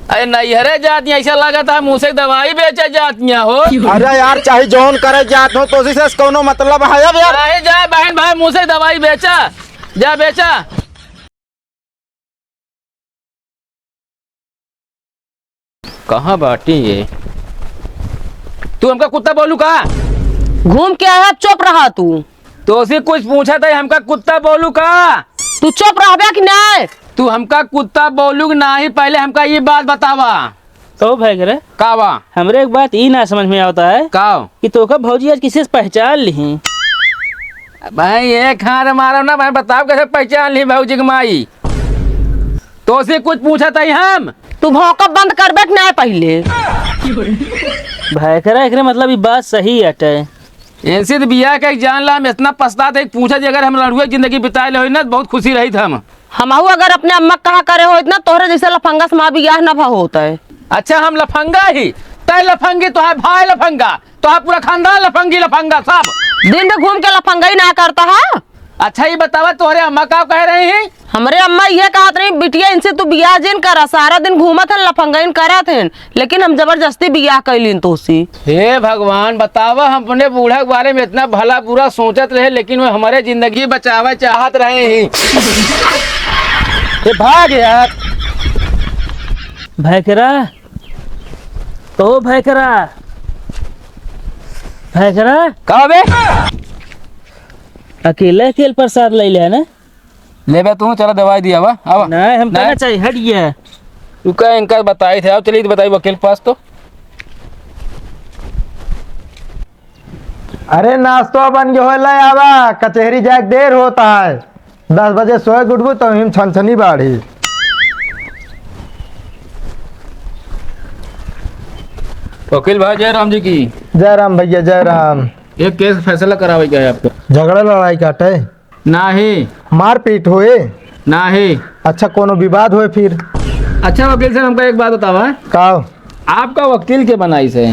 अरे नैहरे जाती ऐसा लगा था मुँह से दवाई बेचे जातियाँ हो। अरे यार चाहे जौन करे जात हो तो से कोनो मतलब है अब यार। चाहे जा बहन भाई मुँह से दवाई बेचा जा बेचा। कहाँ बाटी ये? तू हमका कुत्ता बोलू का? घूम के आया चुप रहा तू। तो उसे कुछ पूछा था हमका कुत्ता बोलू का? तू चुप रहा कि नहीं? तू हमका कुत्ता बोलू ना ही पहले हमका ये बात बतावा। तो भाई करे कावा हमरे एक बात ई ना समझ में आता है काव कि तो का भौजी आज किसी से पहचान ली। भाई एक हाथ मारो ना भाई, बताओ कैसे पहचान ली भौजी की माई? तो उसे कुछ पूछा था हम? तू भौंकब बंद कर बैठ ना पहले। भाई करे एकरे मतलब ये बात सही हटे। इनसे तो बिया का जान ला हम इतना पछता था पूछा अगर हम लड़ुए जिंदगी बिताए ले ना बहुत खुशी रही था हम अगर अपने अम्मा कहा करे हो इतना तोहरे जैसे लफंगा से माँ भी ना भा होता है। अच्छा हम लफंगा ही तय लफंगी तो है भाई लफंगा तो है पूरा खानदान लफंगी लफंगा सब दिन में घूम के लफंगा ही ना करता है। अच्छा ये बतावा तोहरे अम्मा का कह रही हैं? हमारे अम्मा ये कहत रही बिटिया इनसे तू बियाह जिन करा, सारा दिन घूमत हन लफंगाइन करत हन, लेकिन हम जबरदस्ती बियाह कैलीन तो सी। हे भगवान बतावा हम अपने बूढ़ा के बारे में इतना भला बुरा सोचत रहे लेकिन वो हमारे जिंदगी बचावा चाहत रहे ही। ये भाग यार भाई करा तो भाई करा कहा बे अकेले प्रसाद ले ले ना ले बे तू चलो दवाई दिया वा आवा नहीं हम कहना चाहिए हट गया। तू क्या इनका बताई थे अब चलिए तो बताई वकील पास तो। अरे नाश्तो बन गयो होला आवा कचहरी जाके देर होता है 10 बजे सोए उठबू तो हम छनछनी बाढ़ी। वकील भाई जय राम जी की। जय राम भैया जय राम। एक केस फैसला करावे क्या है आपको? झगड़ा लड़ाई काटे नहीं मारपीट हुए नहीं। अच्छा कोनो विवाद हुए फिर? अच्छा वकील साहब हमका एक बात बतावा का आपका वकील के बनाई से?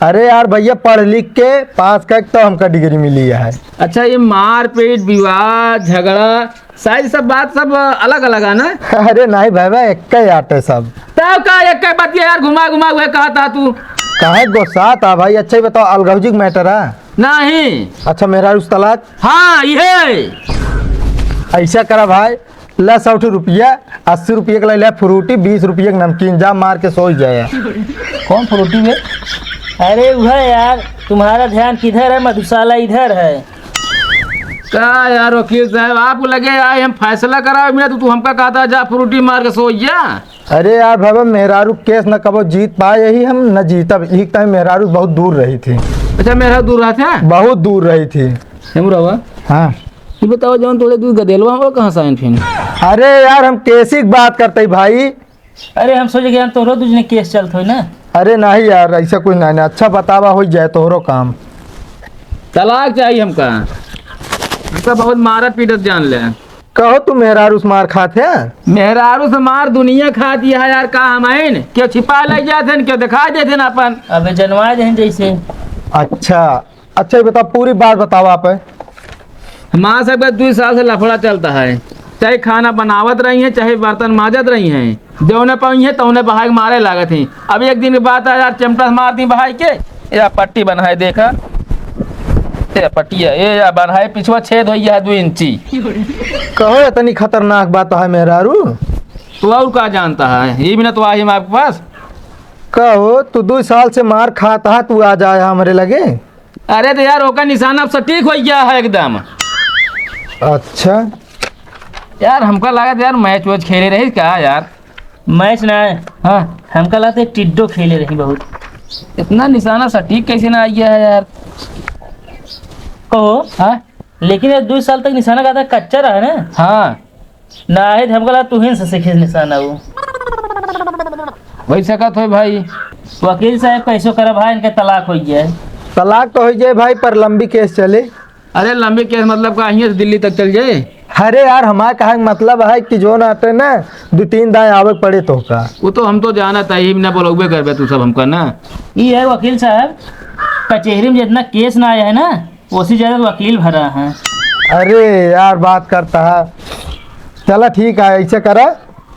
अरे यार भैया पढ़ लिख के पास कर तो हमका डिग्री मिली है। अच्छा ये मारपीट विवाद झगड़ा शायद सब बात सब अलग अलग है ना? अरे नहीं भाई एक ही आटे सब। तब का एक बात यार घुमा घुमा हुआ कहा था तू? कहे गुस्सा था भाई। अच्छा ही बताओ अलगौजी का मैटर है? नहीं। अच्छा मेरा उस तलाक हाँ ये ऐसा करा भाई ला 60 रुपया 80 रुपये का ले लिया फ्रूटी 20 रुपये का नमकीन जा मार के सो जाए। कौन फ्रूटी में? अरे वह यार तुम्हारा ध्यान किधर है? मधुशाला इधर है। क्या यार वकील साहब आपको लगे आए हम फैसला कराओ मेरा तो तू हमका कहा था जा फ्रूटी मार के सो जा। अरे यार बाबा मेहरारू केस न कबो जीत पाए यही हम न जीतब। एक टाइम मेहरारू बहुत दूर रही थी। अच्छा मेरा दूर रहा था? बहुत दूर रही थी। हाँ ये बताओ जौन थोड़े दूर गदेलवा हो कहाँ साइन फिर? अरे यार हम केसी की बात करते भाई। अरे हम सोचे कि हम तोरो दूसरे केस चलते हो ना। अरे नहीं यार ऐसा कुछ नहीं। अच्छा बतावा हो जाए तोहरो काम। तलाक चाहिए हमका बहुत मारत पीटत जान ले। कहो तू मेहरारू से मार खाते हैं? मेहरारू से मार दुनिया खाती है यार का हम क्यों छिपा ले जाते क्यों दिखा देते ना अपन? अबे जनवा दे जैसे। अच्छा अच्छा बता पूरी बात बताओ आप। माँ सब 2 साल से लफड़ा चलता है, चाहे खाना बनावत रही है चाहे बर्तन माजत रही हैं, जो न पाई है तो उन्हें बहाई मारे लागत हैं। अब एक दिन की बात है यार चिमटा मार दी बहाई के या पट्टी बनाए देखा ये पट्टिया ये या बनाए पिछवा छेद हो गया 2 इंची। कहो इतनी खतरनाक बात है मेहरारू? तो और क्या जानता है ये भी ना तो आई हम आपके पास। कहो तू 2 साल से मार खाता है तू आ जाए हमारे लगे? अरे तो यार ओका निशाना अब सटीक हो गया है एकदम। अच्छा यार हमका लगा यार मैच वैच खेले रही क्या यार? मैच ना हाँ हमका लगता है टिड्डो खेले रही बहुत। इतना निशाना सटीक कैसे ना आ गया है यार? कहो हाँ लेकिन ये 2 साल तक निशाना का था कच्चा रहा ना। हाँ ना है हमको लगा तू ही से सीखे निशाना वो वही सकत हो भाई। वकील साहब कैसो करा भाई इनका तलाक हो गया है। तलाक तो हो जाए भाई पर लंबी केस चले। अरे लंबे केस मतलब का यहीं से दिल्ली तक चल जाए? अरे यार हमारा कहा मतलब है कि जो ना आते ना 2-3 दाएं आवे पड़े तो का। वो तो हम तो जाना था ही ना बोलोगे कर तू सब हमका ना। ये है वकील साहब कचहरी में जितना केस ना आया है ना उसी ज्यादा वकील भरा है। अरे यार बात करता है। चला ठीक है ऐसे करा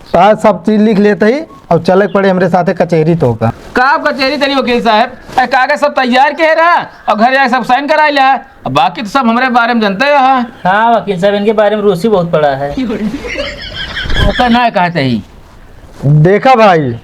तो सब चीज लिख लेते ही और चले के पड़े हमरे साथे कचहरी तो का। का कचहरी तनी वकील साहब, कागज सब तैयार के रहा और घर जाके सब साइन करा लिया, अब बाकी तो सब हमारे बारे में जानते हैं। हाँ वकील साहब, इनके बारे में रूसी बहुत पड़ा है। ओका ना कहा चाहिए। देखा भाई,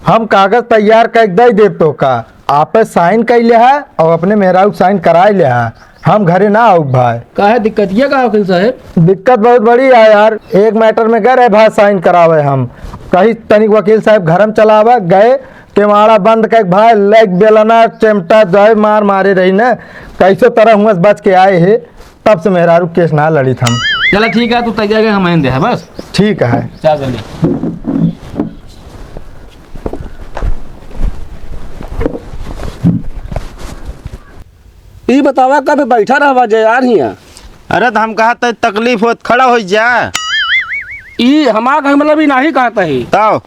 हम कागज तैयार कर दे देव तो का, आप साइन कर लिया है और अपने मेहरारू साइन कराए लिया है, हम घरे ना आओ भाई। का है दिक्कत ये का वकील साहब? दिक्कत बहुत बड़ी है यार, एक मैटर में गए रहे भाई साइन करावे, हम कहीं तनिक वकील साहब घरम चलावे गए, केवाड़ा बंद कर भाई लेग बेलना चिमटा जय मार मारे रही न, कैसे तरह हुआ बच के आए है, तब से मेहरारू केस ना लड़ी थम। चला ठीक है, तू तैयार के हम दे है बस। ठीक है। चल जल्दी। ई बतावा कब बैठा रहा जे यार हिया। अरे तो हम कहा तो तकलीफ हो खड़ा हो जा। ई हमार घर मतलब ही नहीं कहता ही तब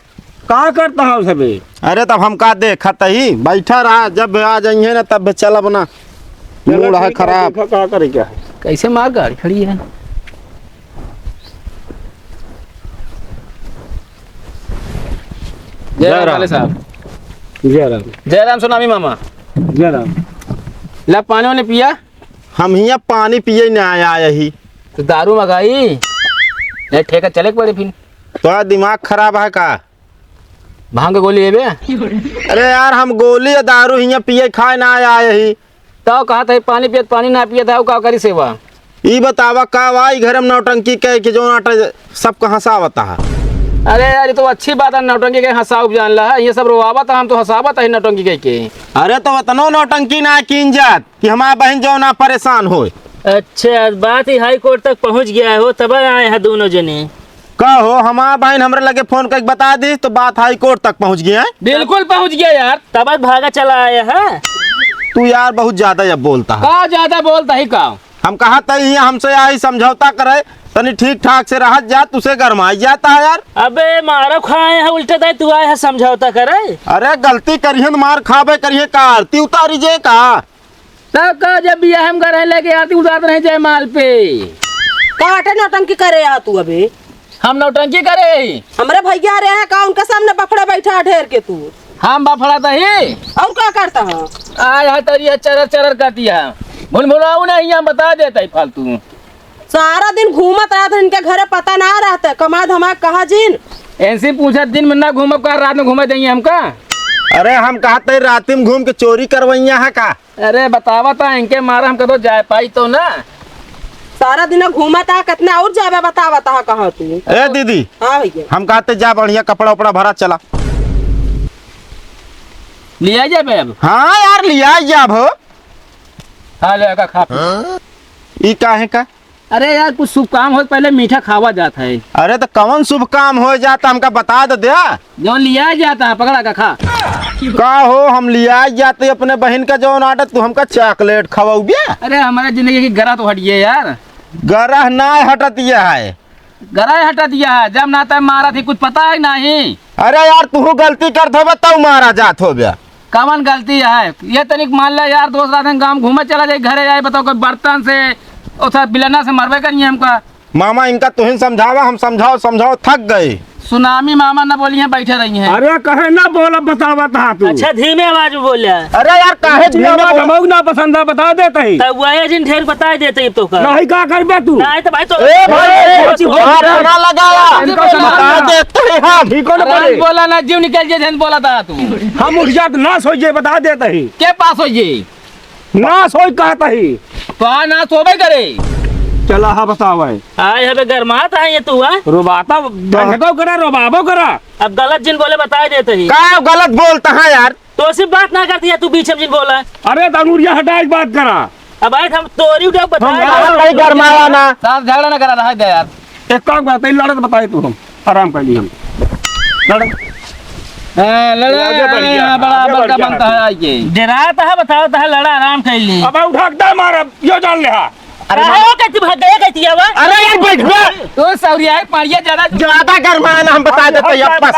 का करता है सबे। अरे तब हम का देखा ही बैठा रहा, जब आ जाइए ना तब चल अपना मूड है खराब। का करे क्या है। कैसे मार गाड़ी खड़ी है? जय राम साहब। जय राम। जय राम सोनामी मामा। जय राम। ला पानी वाने पिया? हम हिया पानी पिए न आया यही तो दारू मंगाई नहीं, ठेका चले के पड़े फिर। तो दिमाग खराब है का? भांग के गोली है बे? अरे यार हम गोली या दारू हिया पिए खाए ना आया यही। तो कहा था पानी पियत पानी ना पियत है, का करी सेवा? ई बतावा का वाई घर में नौटंकी कह के जो नाटक सबको हंसावता है। अरे यार ये तो अच्छी बात है, नौटंकी के हंसाव जान ला है, ये सब रोवावत है, हम तो हंसावत है नौटंकी कह के। अरे तो वतनो नौटंकी ना कीन जात कि हमारा बहन जो ना परेशान हो। अच्छा बात ही हाई कोर्ट तक पहुंच गया हो, तब आए हैं दोनों जने। कहो हमारा बहन हमरे लगे फोन करके बता दी तो बात हाई कोर्ट तक पहुंच गया है। बिल्कुल पहुंच गया यार। तब भागा चला आया है। तू यार बहुत ज्यादा जब बोलता है। का ज्यादा बोलता है का? हम कहा था ये हमसे आई समझौता करे तनी ठीक ठाक से रह जा, तुसे गरमाई जाता है यार। अबे मारो खाए है उल्टे दाई, तू आए है समझौता करे। अरे गलती करिए तो मार खाबे करिए का आरती उतारी जे का। तब का जब भी हम घर लेके आती उतार रहे जय माल पे। काटे नौटंकी करे आ तू अबे। हम नौटंकी करे? हमरे भैया रहे हैं का, उनके सामने बफड़ा बैठा ढेर के तू। हम बफड़ा ही और क्या करता है? आज है तरिया चरर चरर करती है, भूल भुलाऊ नहीं, हम बता देता है फालतू। सारा दिन घूमत रहा था, इनके घरे पता ना रहता, कमा धमा कहा जिन। ऐसे पूछा दिन में ना घूमब का, रात में घूमे जाइए हमका? अरे हम कहते रात में घूम के चोरी करवैया है का। अरे बतावा था इनके मारा हम कदो जाए पाई तो ना। सारा दिन घूमत है, कितना और जावे बतावा था कहा तू। ए दीदी हाँ भैया। हम कहते जा बढ़िया कपड़ा उपड़ा भरा चला। लिया जाए अब? हाँ यार लिया जाब हो। हाँ ले का खा पी। ई काहे का? अरे यार कुछ शुभ काम हो पहले मीठा खावा जाता है। अरे तो कौन शुभ काम हो जाता हमका बता दे दिया। जो लिया जाता है पकड़ा का खा। का हो हम लिया जाते अपने बहन का जो नाटक तू हमका चॉकलेट खवाऊ गया। अरे हमारे जिंदगी की गरा तो हटिए यार। गरह ना हटतिया है। गरा ही हटा दिया है, जब ना तब मारा थी कुछ पता है नहीं। अरे यार तू गलती करत हो तब मारा जात हो गया। कमन गलती है ये तनिक मान ले यार, दोस्त रात गाँव घूमे चला जाए घरे जाए, बताओ कोई बर्तन से और बिलना से मरवे करिए हमका। मामा इनका तुहिन समझावा, हम समझाओ समझाओ थक गए। सुनामी मामा ना बोली है बैठे रही हैं। अरे कहे ना बोला बतावा था तू। अच्छा धीमे आवाज में बोला। अरे यार काहे हमको ना पसंद है बता देता ही। तब वही जिन ढेर बता देते तो का। नहीं का करबे तू। नहीं तो भाई तो ए भाई ना लगाया इनको बता देते हैं हम। ठीक हो ना अरे पड़े। बोला ना जीव निकल जाए जैसे बोला था तू। हम उठ जात ना सोइए बता देता ही। के पास हो ये ना सोई कहता ही। तो आ ना सोबे करे। चला हाँ बतावा। आए हमें गरमात है ये तू है। रोबाता धंधो करा रोबाबो करा। अब गलत जिन बोले बता देते ही। का गलत बोलता है यार। तो सिर्फ बात ना करती है तू बीच में जिन बोला। अरे तनूरिया हटाई बात करा। अब आए हम तोरी उठा बता। नहीं गरमाया ना। साथ झगड़ा ना करा रहा है यार। एक काम करते ही लड़त बताए तू, हम आराम कर ली हम लड़त। आगे बढ़ गया, बड़ा आगे बढ़ बड़का गया। बनता है आइए। डराता है बताओ तो लड़ा आराम कर ली। अब उठाकता मारा यो जान ले हा। अरे कहती भाग गया कहती है वह। अरे यार बैठ गया। तो सौरिया है पाड़िया ज्यादा गरमाया ना हम बता देते हैं अब बस।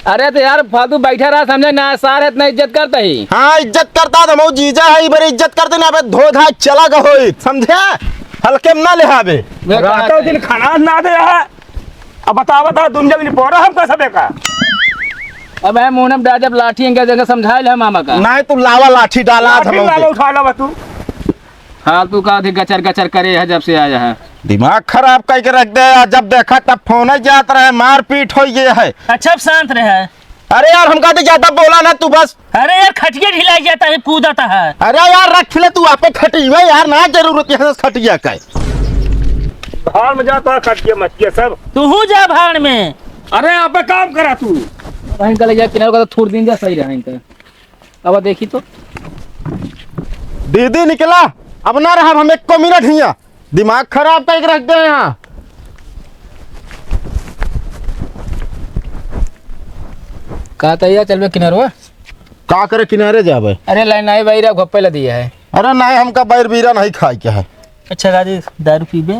अरे तो यार फालतू बैठा रहा समझे ना, सार इतना इज्जत करता ही। हाँ इज्जत करता तो मऊ जीजा है बड़ी इज्जत करते ना धो धा चला गए समझे, हल्के में ना ले आवे। रातों दिन खाना ना दे है। अब बतावा था दुनिया में पोरा हम कैसे देखा। अब है मोहनम डा जब लाठी इनका जगह समझाए ले मामा का नहीं तू लावा लाठी डाला लाठी लावा उठा ला तू हाँ तू का थी गचर गचर करे है जब से आया है। दिमाग खराब करके रख दे यार, जब देखा तब फोन ही जात रहे, मारपीट हो गई है। अच्छा अब शांत रहे। अरे यार हम कहते ज्यादा बोला ना तू बस। अरे यार खटिया ढिलाई जाता है, कूदाता है। अरे यार रख ले तू आपे खटिया यार, ना जरूरत है खटिया का। भाड़ में जाता है खटिया मटिया सब। तू जा भाड़ में। अरे यहाँ पे काम करा तू। इनका ले जा किनारे का तो थोड़ी दिन जा सही रहा इनका। अब देखी तो दीदी निकला अब ना रहा, हम 1 मिनट हिया दिमाग खराब करके रख दे यहाँ। कहा तैयार चलवे किनारे का करे किनारे जाबे। अरे लाइन आई भाई घप्पे ला दिया है। अरे नहीं हमका बैर बीरा नहीं खाए क्या है। अच्छा गाजी दारू पीबे?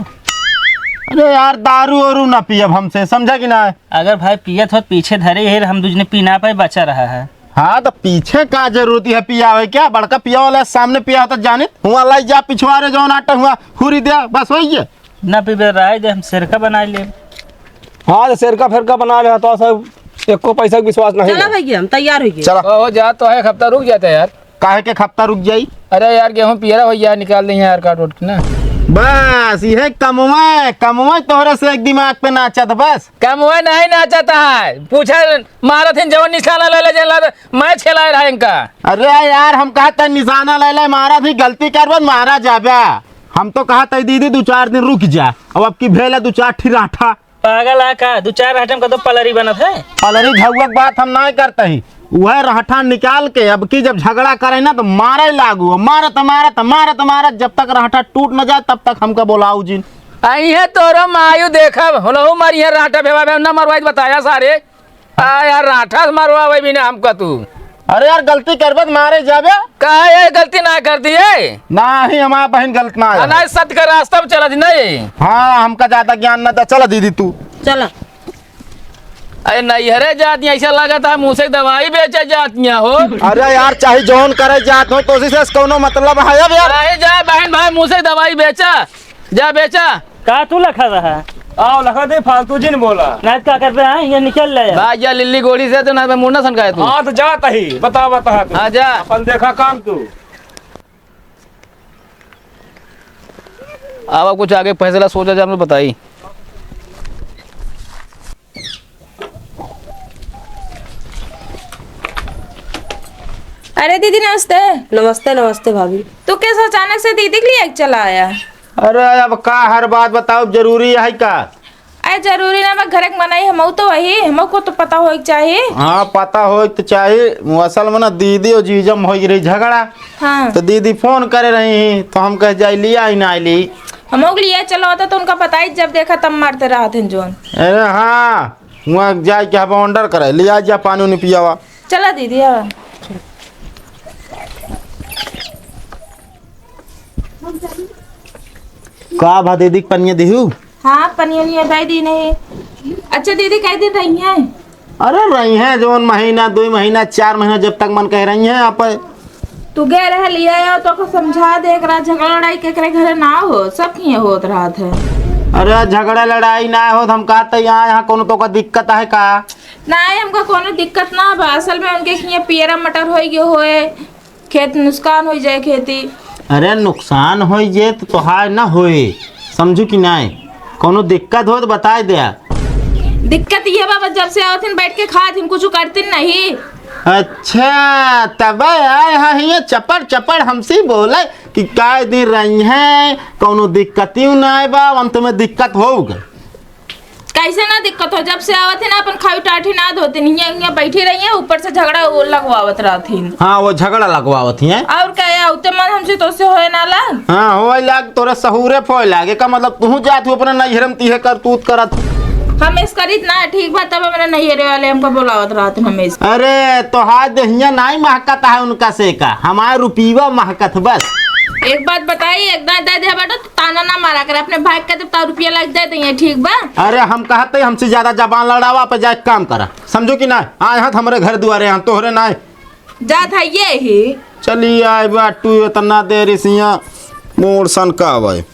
अरे यार दारू और ना पियब हमसे, समझा कि ना। अगर भाई पियत हो पीछे धरे है, हम दूसरे पी ना पाए बचा रहा है। हाँ तो पीछे का जरूरत है पियावे, क्या बड़का पिया वाला सामने पिया तो जाने हुआ लाई जा पिछवाड़े जो नाटक हुआ हुरी दिया बस वही है ना पीबे राय दे हम सिरका बना ले। हाँ सिरका फिरका बना ले तो सब एको पैसा का विश्वास नहीं चला भैया हम तैयार हो गए। चला। हो जा तो है हफ्ता रुक जाता है यार। काहे के हफ्ता रुक जाई। अरे यार गेहूं पियरा हो यार निकाल दें यार काट उठ के ना। बस ये कमवे तोहरे से एक दिमाग पे नाचत बस। कम हुआ नहीं नाचाता है, पूछा मारा थे जवन निशाना ले ले जला मैं छेला रहा इनका। अरे यार हम कहा था निशाना ले ले मारा थी, गलती कर मारा जाबे। हम तो कहा था दीदी 2-4 दिन रुक जा, अब की भेल 2-4 ठिराठा। पागल आ का 2-4 हटम का तो पलरी बनत है। पलरी झगुक बात हम नहीं करते ही, वह रहठा निकाल के अब की जब झगड़ा करे ना तो मारे लागू, मारत जब तक रहठा टूट न जाए तब तक हमका बोलाऊ जी। आई है तोरो मायू देखब होलहु मारी है राठा भेवा ना मरवाई बताया सारे। आ यार राठा से मरवावे भी ना हमका तू। अरे यार गलती करबत मारे जाबे। कहा ये गलती ना कर दी है ना ही हमारा बहन गलत ना है। अनाज सत्य का रास्ता में चला दी नहीं। हाँ हमका ज्यादा ज्ञान ना था, चला दीदी तू चला। अरे नैहरे जाती ऐसा लगा था मुँह से दवाई बेचा जाती हो। अरे यार चाहे जौन करे जात हो तो उसी से कोनो मतलब है अब यार। अरे जा बहन भाई मुँह से दवाई बेचा जा बेचा। का तू लखा रहा है? आओ लखा दे फालतू जिन बोला। नाच का करते हैं ये निकल ले भाई जा लिल्ली गोली से तो ना मुन्ना सनकाए तू। हाँ तो जाता ही बता तू। हाँ जा अपन देखा काम तू। अब कुछ आगे फैसला सोचा जा हमने बताई। अरे दीदी नमस्ते। नमस्ते नमस्ते भाभी। तू कैसे अचानक से दीदी के लिए चला आया? अरे अब का हर बात बताओ जरूरी है का। अरे जरूरी ना, मैं घर मनाई हम तो वही हमको तो पता हो चाहिए। हाँ पता हो तो चाहिए। असल में ना दीदी और जीजम हो रही झगड़ा। हाँ तो दीदी फोन करे रही तो हम कह जाए लिया ही ना ली। हमको लिए चला होता तो उनका पता ही, जब देखा तब मारते रहा थे जोन। अरे हाँ वहाँ जाए के हम ऑर्डर करे लिया जा पानी उन्हें पियावा। चला दीदी हाँ। का भा दीदी पनिया दिहू। हाँ पनिया भाई दी नहीं। अच्छा दीदी कई दिन रही हैं? अरे रही हैं जोन महीना 2 महीना 4 महीना जब तक मन कह रही हैं आप। तू गए रह लिया तो को समझा दे रहा झगड़ा लड़ाई के घर ना हो, सब किए होत रहा थे। अरे झगड़ा लड़ाई ना हो हम कहते यहाँ कोनो तो का दिक्कत है का। ना हमको कोनो दिक्कत ना बा, असल में उनके खिया पियरा मटर होए खेत नुकसान हो जाए खेती। अरे नुकसान हो जे तो तोहार ना होए, समझू कि नहीं। कोनो दिक्कत हो तो बता दे। दिक्कत ये बाबा जब से आवत बैठ के खा थी कुछ करती नहीं। अच्छा तब आए हाँ चपड़ चपड़ हमसे बोले कि काय दिन रही हैं कोनो दिक्कत ही ना बा, हम तुम्हें दिक्कत होगा। कैसे ना दिक्कत हो, जब से आवत है ना अपन खाई टाठी ना धोती नहीं यहाँ बैठी रही है, ऊपर से झगड़ा लगवावत रहती। हाँ वो झगड़ा लगवावत है। और क्या उतने मन हमसे तो से होए ना लाग। हाँ हो लाग तोरा सहूरे फोय लागे का मतलब तू जात हो अपने नैहरम तीहे करतूत करत। हम इस करीत ना ठीक बात, तब मेरे नैहरे वाले हमको बुलावत रहते हमेशा। अरे तो हाथ दहिया नहीं महकत है उनका से का, हमारा रुपीवा महकत बस। एक बात बताई, एकदम दे दे बेटा तो ताना ना मारा कर, अपने भाई का तो रुपया लग जाए तो ये ठीक बा। अरे हम कहते हमसे ज्यादा जबान लड़ावा पे जाए काम करा, समझो कि ना। आए हाथ हमारे घर दुआरे यहाँ तोहरे ना जात है ये ही। चलिए आए बाटू इतना देर इसिया मोड़ सन का आवे।